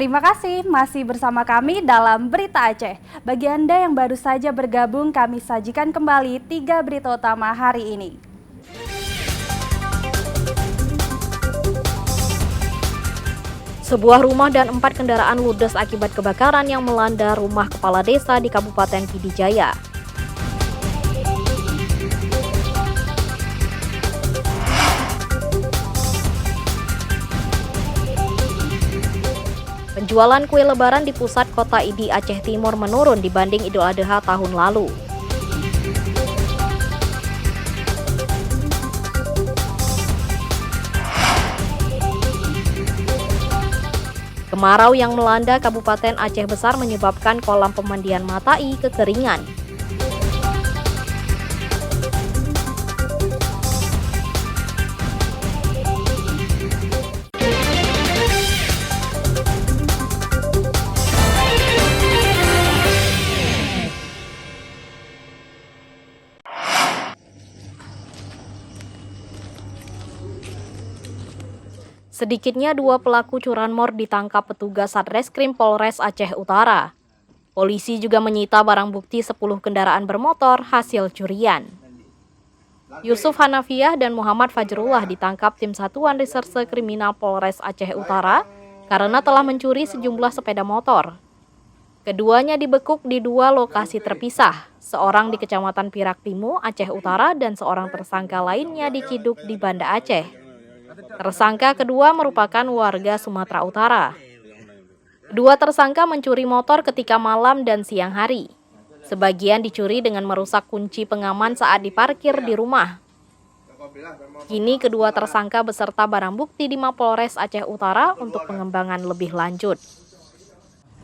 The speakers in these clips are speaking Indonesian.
Terima kasih masih bersama kami dalam Berita Aceh. Bagi Anda yang baru saja bergabung, kami sajikan kembali 3 berita utama hari ini. Sebuah rumah dan 4 kendaraan ludes akibat kebakaran yang melanda rumah kepala desa di Kabupaten Pidijaya. Penjualan kue lebaran di pusat kota Idi Aceh Timur menurun dibanding Idul Adha tahun lalu. Kemarau yang melanda Kabupaten Aceh Besar menyebabkan kolam pemandian Matai kekeringan. Sedikitnya 2 pelaku curanmor ditangkap petugas Satreskrim Polres Aceh Utara. Polisi juga menyita barang bukti 10 kendaraan bermotor hasil curian. Yusuf Hanafiah dan Muhammad Fajrullah ditangkap tim Satuan Reserse Kriminal Polres Aceh Utara karena telah mencuri sejumlah sepeda motor. Keduanya dibekuk di 2 lokasi terpisah, seorang di Kecamatan Pirak Timu, Aceh Utara, dan seorang tersangka lainnya di Ciduk di Banda Aceh. Tersangka kedua merupakan warga Sumatera Utara. Kedua tersangka mencuri motor ketika malam dan siang hari. Sebagian dicuri dengan merusak kunci pengaman saat diparkir di rumah. Kini kedua tersangka beserta barang bukti di Mapolres Aceh Utara untuk pengembangan lebih lanjut.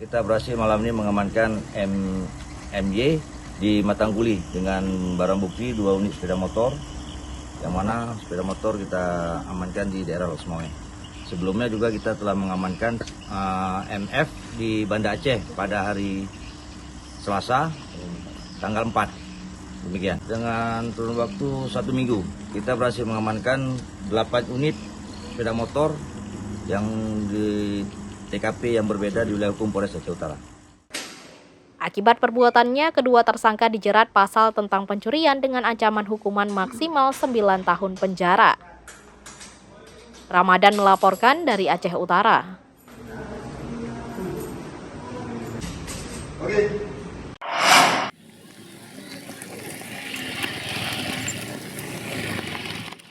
Kita berhasil malam ini mengamankan MY di Matangguli dengan barang bukti 2 unit sepeda motor, yang mana sepeda motor kita amankan di daerah Losmoe. Sebelumnya juga kita telah mengamankan MF di Banda Aceh pada hari Selasa tanggal 4. Demikian. Dengan kurun waktu 1 minggu, kita berhasil mengamankan 8 unit sepeda motor yang di TKP yang berbeda di wilayah hukum Polres Aceh Utara. Akibat perbuatannya, kedua tersangka dijerat pasal tentang pencurian dengan ancaman hukuman maksimal 9 tahun penjara. Ramadan melaporkan dari Aceh Utara.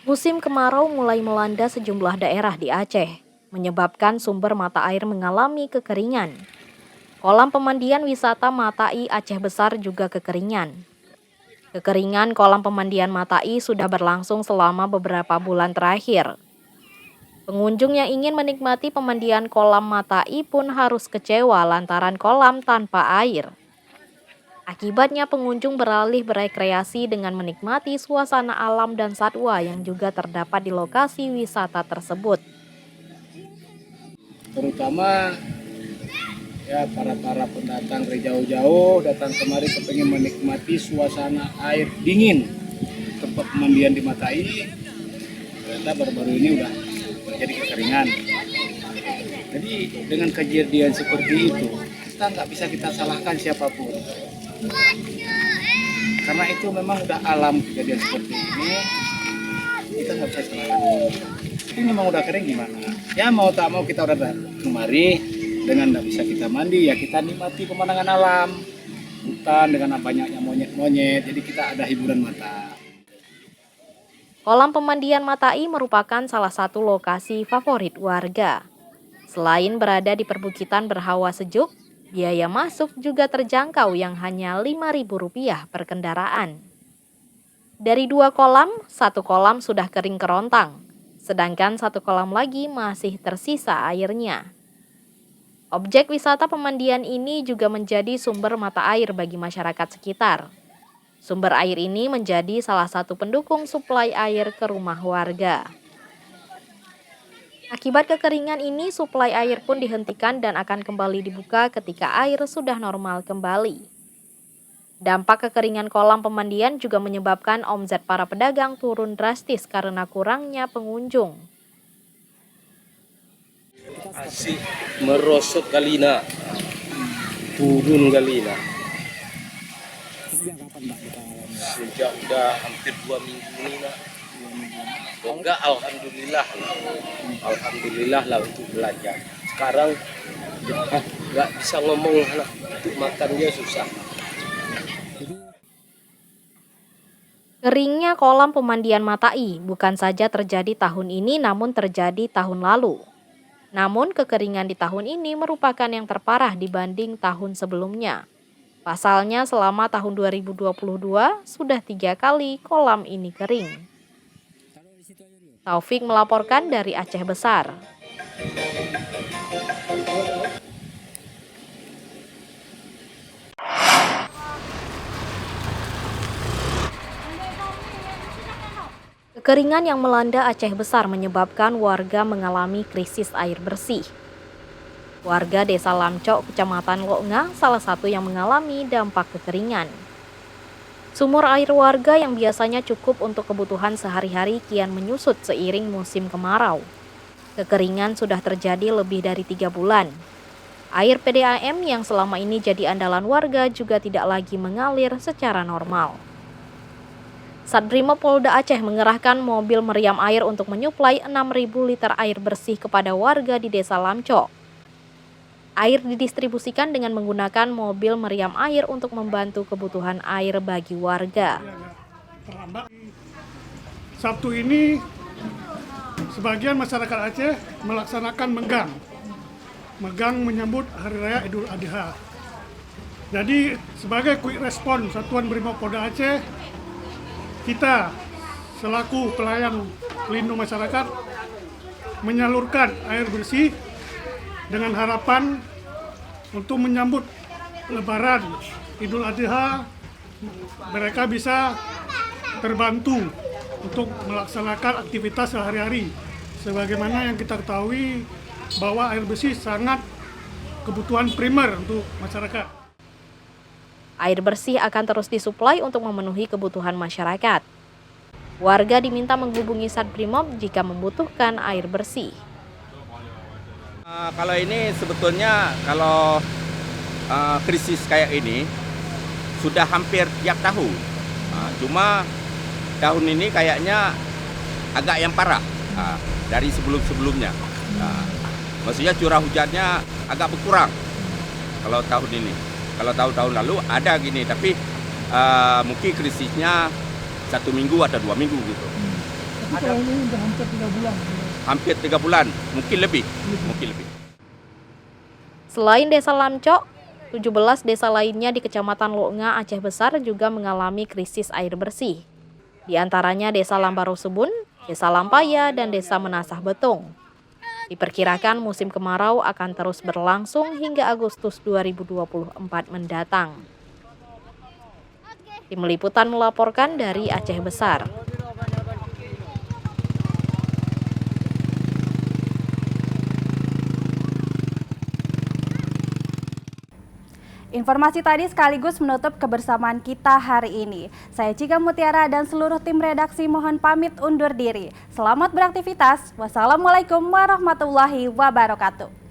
Musim kemarau mulai melanda sejumlah daerah di Aceh, menyebabkan sumber mata air mengalami kekeringan. Kolam pemandian wisata Matai Aceh Besar juga kekeringan. Kekeringan kolam pemandian Matai sudah berlangsung selama beberapa bulan terakhir. Pengunjung yang ingin menikmati pemandian kolam Matai pun harus kecewa lantaran kolam tanpa air. Akibatnya pengunjung beralih berekreasi dengan menikmati suasana alam dan satwa yang juga terdapat di lokasi wisata tersebut. Terutama ya para pendatang dari jauh-jauh datang kemari kepengen menikmati suasana air dingin tempat pemandian di Matai. Ternyata baru-baru ini udah terjadi kekeringan. Jadi dengan kejadian seperti itu kita nggak bisa kita salahkan siapapun, karena itu memang udah alam kejadian seperti ini. Kita nggak bisa salahkan. Ini memang udah kering gimana? Ya mau tak mau kita udah kemari. Dengan tidak bisa kita mandi, ya kita nikmati pemandangan alam, hutan dengan banyaknya monyet-monyet, jadi kita ada hiburan mata. Kolam pemandian Matai merupakan salah satu lokasi favorit warga. Selain berada di perbukitan berhawa sejuk, biaya masuk juga terjangkau yang hanya Rp5.000 per kendaraan. Dari 2 kolam, 1 kolam sudah kering kerontang, sedangkan 1 kolam lagi masih tersisa airnya. Objek wisata pemandian ini juga menjadi sumber mata air bagi masyarakat sekitar. Sumber air ini menjadi salah satu pendukung suplai air ke rumah warga. Akibat kekeringan ini, suplai air pun dihentikan dan akan kembali dibuka ketika air sudah normal kembali. Dampak kekeringan kolam pemandian juga menyebabkan omzet para pedagang turun drastis karena kurangnya pengunjung. Asik merosot Galina, turun Galina. Sejak udah hampir 2 minggu ini nak. Enggak, alhamdulillah lah untuk belajar. Sekarang nggak bisa ngomong lah, untuk makan dia susah. Keringnya kolam pemandian Matai bukan saja terjadi tahun ini namun terjadi tahun lalu. Namun kekeringan di tahun ini merupakan yang terparah dibanding tahun sebelumnya. Pasalnya selama tahun 2022 sudah 3 kali kolam ini kering. Taufik melaporkan dari Aceh Besar. Kekeringan yang melanda Aceh Besar menyebabkan warga mengalami krisis air bersih. Warga Desa Lamcok, Kecamatan Loknga, salah satu yang mengalami dampak kekeringan. Sumur air warga yang biasanya cukup untuk kebutuhan sehari-hari kian menyusut seiring musim kemarau. Kekeringan sudah terjadi lebih dari 3 bulan. Air PDAM yang selama ini jadi andalan warga juga tidak lagi mengalir secara normal. Satbrimob Polda Aceh mengerahkan mobil meriam air untuk menyuplai 6.000 liter air bersih kepada warga di Desa Lamcok. Air didistribusikan dengan menggunakan mobil meriam air untuk membantu kebutuhan air bagi warga. Sabtu ini, sebagian masyarakat Aceh melaksanakan megang menyambut Hari Raya Idul Adha. Jadi, sebagai quick respon Satuan Brimob Polda Aceh, kita selaku pelayan pelindung masyarakat menyalurkan air bersih dengan harapan untuk menyambut Lebaran Idul Adha, mereka bisa terbantu untuk melaksanakan aktivitas sehari-hari. Sebagaimana yang kita ketahui bahwa air bersih sangat kebutuhan primer untuk masyarakat. Air bersih akan terus disuplai untuk memenuhi kebutuhan masyarakat. Warga diminta menghubungi Satbrimob jika membutuhkan air bersih. Kalau ini sebetulnya kalau krisis kayak ini sudah hampir tiap tahun. Cuma tahun ini kayaknya agak yang parah dari sebelum-sebelumnya. Maksudnya curah hujannya agak berkurang kalau tahun ini. Kalau tahun-tahun lalu ada gini, tapi mungkin krisisnya 1 minggu atau 2 minggu gitu. Tapi kalau ini udah hampir 3 bulan. Hampir 3 bulan, mungkin lebih. Selain Desa Lamcok, 17 desa lainnya di Kecamatan Loknga, Aceh Besar juga mengalami krisis air bersih. Di antaranya Desa Lambarosubun, Desa Lampaya, dan Desa Menasah Betung. Diperkirakan musim kemarau akan terus berlangsung hingga Agustus 2024 mendatang. Tim Liputan melaporkan dari Aceh Besar. Informasi tadi sekaligus menutup kebersamaan kita hari ini. Saya Cika Mutiara dan seluruh tim redaksi mohon pamit undur diri. Selamat beraktivitas. Wassalamualaikum warahmatullahi wabarakatuh.